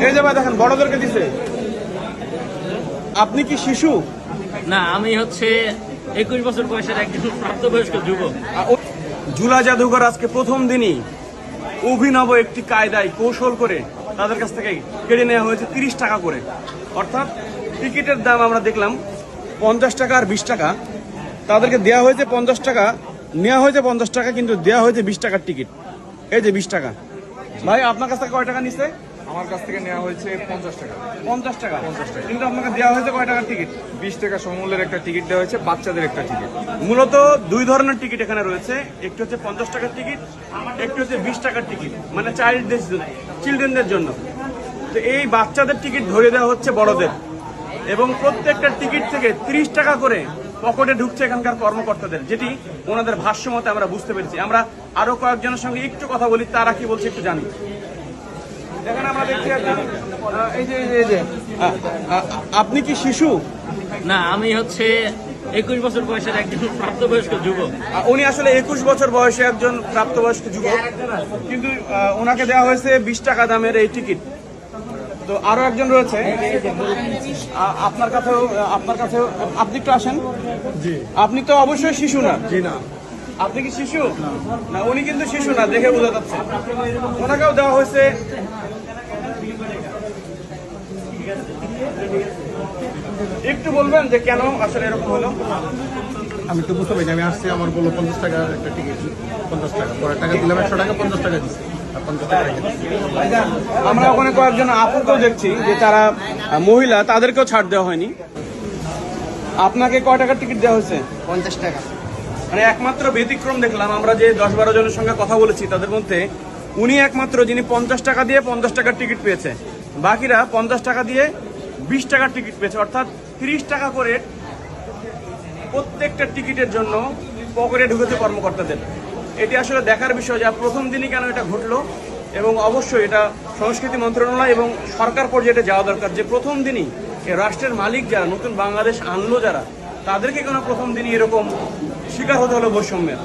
এই যে ভাই দেখেন বড়দেরকে দিছে। আপনি কি শিশু? না, আমি হচ্ছে 21 বছর বয়সের একজন প্রাপ্তবয়স্ক যুবক। ঝুলা জাদুঘর আজকে প্রথম দিনই অভিনব একটি কায়দায় কৌশল করে তাদের কাছ থেকে কেড়ে নেওয়া হয়েছে 30 টাকা করে। অর্থাৎ টিকিটের দাম আমরা দেখলাম 50 টাকা আর 20 টাকা। তাদেরকে দেওয়া হয়েছে 50 টাকা, নেওয়া হয়েছে 50 টাকা, কিন্তু দেওয়া হয়েছে 20 টাকার টিকিট। এই যে 20 টাকা। ভাই আপনার কাছ থেকে কয় টাকা নিচ্ছে? আমার কাছ থেকে নেওয়া হয়েছে 50 টাকা। 50 টাকা। কিন্তু আপনাকে দেওয়া হয়েছে কয় টাকার টিকিট? 20 টাকা সমমূল্যের একটা টিকিট দেওয়া হয়েছে, বাচ্চাদের একটা টিকিট। মূলত দুই ধরনের টিকিট এখানে রয়েছে, একটি হচ্ছে 50 টাকার টিকিট, একটি হচ্ছে 20 টাকার টিকিট, মানে চিলড্রেনদের জন্য। তো এই বাচ্চাদের টিকিট ধরে দেওয়া হচ্ছে বড়দের, এবং প্রত্যেকটা টিকিট থেকে 30 টাকা করে পকেটে ঢুকছে এখানকার কর্মকর্তাদের, যেটি ওনাদের ভাষ্য মতে আমরা বুঝতে পেরেছি। আমরা আরো কয়েকজনের সঙ্গে একটু কথা বলি, তারা কি বলছে একটু জানি। দেখেন আমরা দেখছি এই যে আপনি কি শিশু? না, আমি হচ্ছে 21 বছর বয়সের একজন প্রাপ্তবয়স্ক যুবক। উনি আসলে 21 বছর বয়সে একজন প্রাপ্তবয়স্ক যুবক, কিন্তু ওনাকে দেওয়া হয়েছে 20 টাকা দামের এই টিকিট। তো আরো একজন রয়েছে, আপনার কাছেও আপনি একটু আসেন। জি। আপনি তো অবশ্যই শিশু না? জি না। আপনি কি শিশু? না, উনি কিন্তু শিশু না, দেখে বোঝা যাচ্ছে। ওনাকেও দেওয়া হয়েছে। একটু বলবেন যে কেন আসলে এরকম হলো? আমি তো বুঝতে পারিনি, আমি আসছি, আমার বললো 50 টাকার একটা টিকিট, 50 টাকা, পরে টাকা দিলাম 100 টাকা, 50 টাকা দিচ্ছি, আর 50 টাকা রেখে দিচ্ছি। আমরা ওখানে কয়েকজন আপুকেও দেখছি যে তারা মহিলা, তাদেরকেও ছাড় দেওয়া হয়নি। আপনাকে কয় টাকার টিকিট দেওয়া হয়েছে? 50 টাকা। মানে একমাত্র ব্যতিক্রম দেখলাম, আমরা যে 10-12 জনের সঙ্গে কথা বলেছি তাদের মধ্যে উনি একমাত্র যিনি 50 টাকা দিয়ে 50 টাকার টিকিট পেয়েছে। বাকিরা 50 টাকা দিয়ে 20 টাকার টিকিট পেয়েছে, অর্থাৎ 30 টাকা করে প্রত্যেকটা টিকিটের জন্য পকেটে ঢুকেছে কর্মকর্তাদের। এটি আসলে দেখার বিষয় যে প্রথম দিনই কেন এটা ঘটলো, এবং অবশ্যই এটা সংস্কৃতি মন্ত্রণালয় এবং সরকার পর্যায়ে যাওয়া দরকার যে প্রথম দিনই রাষ্ট্রের মালিক যারা নতুন বাংলাদেশ আনলো যারা, তাদেরকে কেন প্রথম দিনই এরকম শিকার হতে হলো বৈষম্যের।